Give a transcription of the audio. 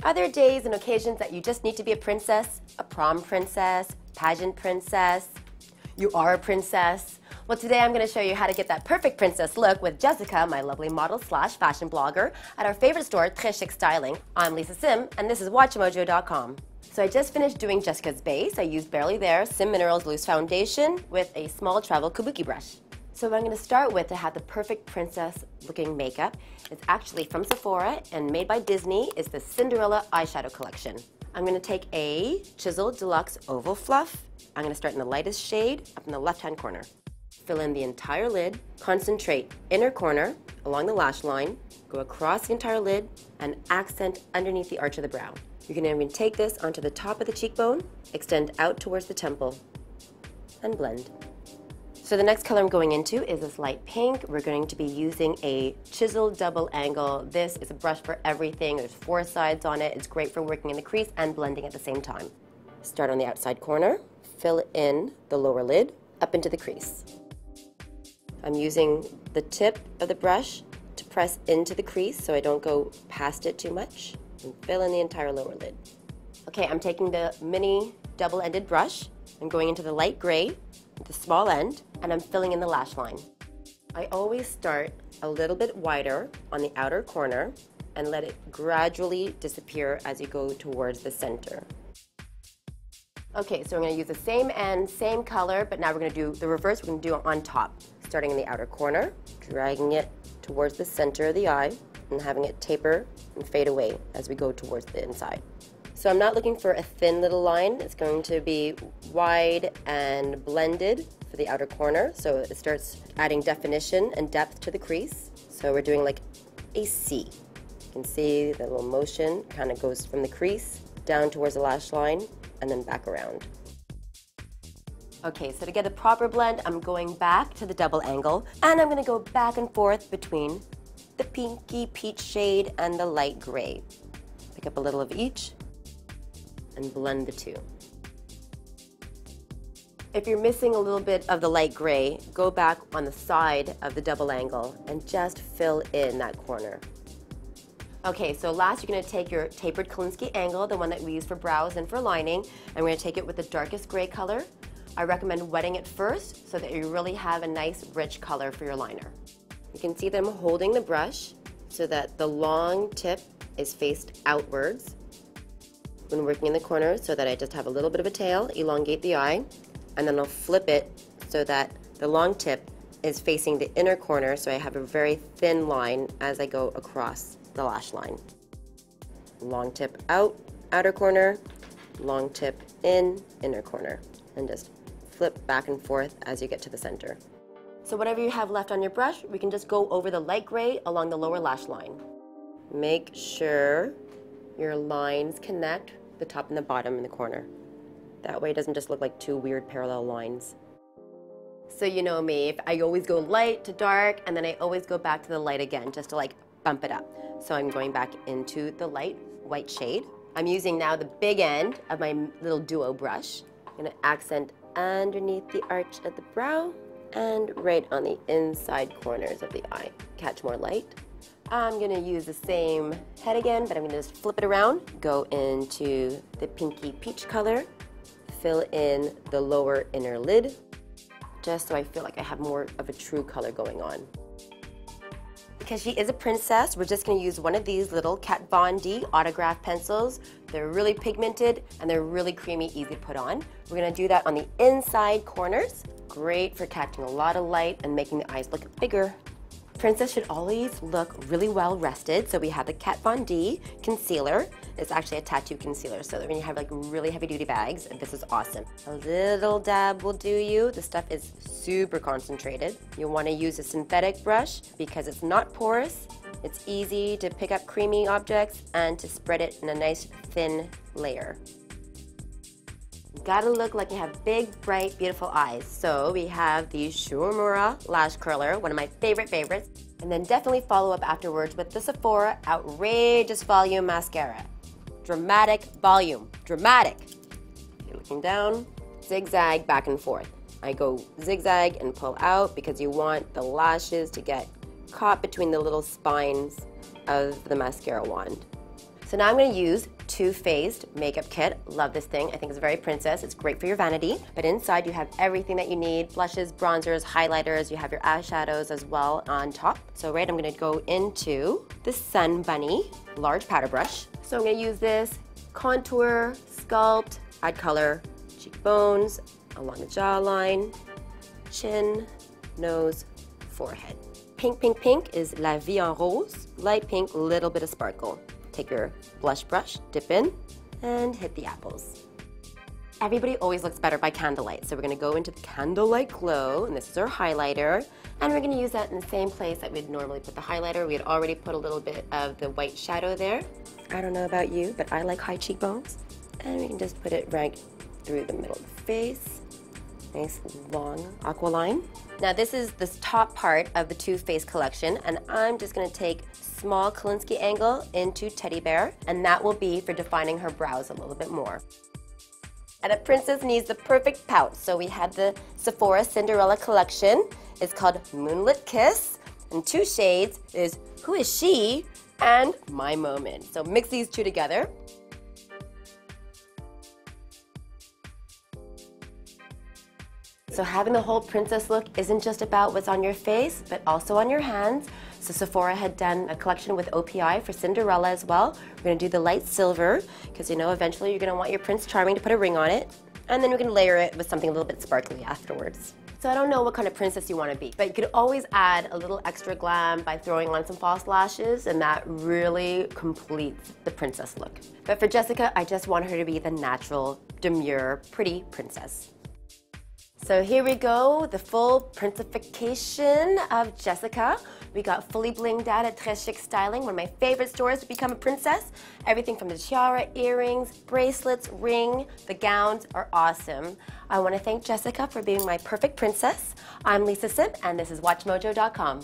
Are there days and occasions that you just need to be a princess? A prom princess? Pageant princess? You are a princess? Well, today I'm going to show you how to get that perfect princess look with Jessica, my lovely model slash fashion blogger, at our favorite store, Très Chic Styling. I'm Lisa Sim, and this is WatchMojo.com. So I just finished doing Jessica's base. I used Barely There Sim Minerals Loose Foundation with a small travel kabuki brush. So what I'm going to start with to have the perfect princess looking makeup is actually from Sephora and made by Disney is the Cinderella eyeshadow collection. I'm going to take a Chisel Deluxe Oval Fluff. I'm going to start in the lightest shade up in the left-hand corner. Fill in the entire lid, concentrate inner corner along the lash line, go across the entire lid, and accent underneath the arch of the brow. You can even take this onto the top of the cheekbone, extend out towards the temple, and blend. So the next color I'm going into is this light pink. We're going to be using a Chisel Double Angle. This is a brush for everything. There's 4 sides on it. It's great for working in the crease and blending at the same time. Start on the outside corner, fill in the lower lid, up into the crease. I'm using the tip of the brush to press into the crease so I don't go past it too much, and fill in the entire lower lid. Okay, I'm taking the mini double-ended brush. I'm going into the light gray, the small end, and I'm filling in the lash line. I always start a little bit wider on the outer corner and let it gradually disappear as you go towards the center. Okay, so we're going to use the same end, same color, but now we're going to do the reverse. We're going to do it on top, starting in the outer corner, dragging it towards the center of the eye, and having it taper and fade away as we go towards the inside. So I'm not looking for a thin little line. It's going to be wide and blended for the outer corner, so it starts adding definition and depth to the crease. So we're doing like a C. You can see the little motion kind of goes from the crease down towards the lash line and then back around. Okay, so to get a proper blend, I'm going back to the double angle, and I'm going to go back and forth between the pinky peach shade and the light gray. Pick up a little of each and blend the two. If you're missing a little bit of the light gray, go back on the side of the double angle and just fill in that corner. Okay, so last you're going to take your tapered Kolinsky angle, the one that we use for brows and for lining, and we're going to take it with the darkest gray color. I recommend wetting it first so that you really have a nice rich color for your liner. You can see that I'm holding the brush so that the long tip is faced outwards when working in the corner, so that I just have a little bit of a tail, elongate the eye, and then I'll flip it so that the long tip is facing the inner corner, so I have a very thin line as I go across the lash line. Long tip out, outer corner, long tip in, inner corner, and just flip back and forth as you get to the center. So whatever you have left on your brush, we can just go over the light gray along the lower lash line. Make sure your lines connect the top and the bottom in the corner. That way it doesn't just look like 2 weird parallel lines. So you know me, I always go light to dark, and then I always go back to the light again just to like bump it up. So I'm going back into the light white shade. I'm using now the big end of my little duo brush. I'm going to accent underneath the arch of the brow and right on the inside corners of the eye. Catch more light. I'm going to use the same head again, but I'm going to just flip it around, go into the pinky peach color, fill in the lower inner lid, just so I feel like I have more of a true color going on. Because she is a princess, we're just going to use one of these little Kat Von D autograph pencils. They're really pigmented and they're really creamy, easy to put on. We're going to do that on the inside corners. Great for catching a lot of light and making the eyes look bigger. Princess should always look really well rested, so we have the Kat Von D concealer. It's actually a tattoo concealer, so that when you have like really heavy duty bags, this is awesome. A little dab will do you. The stuff is super concentrated. You'll want to use a synthetic brush because it's not porous, it's easy to pick up creamy objects and to spread it in a nice thin layer. You gotta look like you have big, bright, beautiful eyes. So we have the Shimura Lash Curler, one of my favorites. And then definitely follow up afterwards with the Sephora Outrageous Volume Mascara. Dramatic volume, dramatic. You're looking down, zigzag, back and forth. I go zigzag and pull out because you want the lashes to get caught between the little spines of the mascara wand. So now I'm going to use Too Faced Makeup Kit. Love this thing. I think it's very princess. It's great for your vanity. But inside you have everything that you need. Blushes, bronzers, highlighters. You have your eyeshadows as well on top. So I'm going to go into the Sun Bunny large powder brush. So I'm going to use this, contour, sculpt, add color, cheekbones, along the jawline, chin, nose, forehead. Pink, pink, pink is La Vie en Rose. Light pink, little bit of sparkle. Take your blush brush, dip in, and hit the apples. Everybody always looks better by candlelight, so we're going to go into the Candlelight Glow, and this is our highlighter, and we're going to use that in the same place that we'd normally put the highlighter. We had already put a little bit of the white shadow there. I don't know about you, but I like high cheekbones, and we can just put it right through the middle of the face. Nice long aqua line. Now this is the top part of the Too Faced collection, and I'm just going to take small Kolinsky angle into Teddy Bear, and that will be for defining her brows a little bit more. And a princess needs the perfect pout, so we had the Sephora Cinderella collection. It's called Moonlit Kiss, and 2 shades is Who Is She and My Moment. So mix these 2 together. So having the whole princess look isn't just about what's on your face, but also on your hands. So Sephora had done a collection with OPI for Cinderella as well. We're going to do the light silver, because you know eventually you're going to want your Prince Charming to put a ring on it. And then we're going to layer it with something a little bit sparkly afterwards. So I don't know what kind of princess you want to be, but you could always add a little extra glam by throwing on some false lashes, and that really completes the princess look. But for Jessica, I just want her to be the natural, demure, pretty princess. So here we go, the full princification of Jessica. We got fully blinged out at Très Chic Styling, one of my favorite stores to become a princess. Everything from the tiara, earrings, bracelets, ring, the gowns are awesome. I want to thank Jessica for being my perfect princess. I'm Lisa Sim, and this is WatchMojo.com.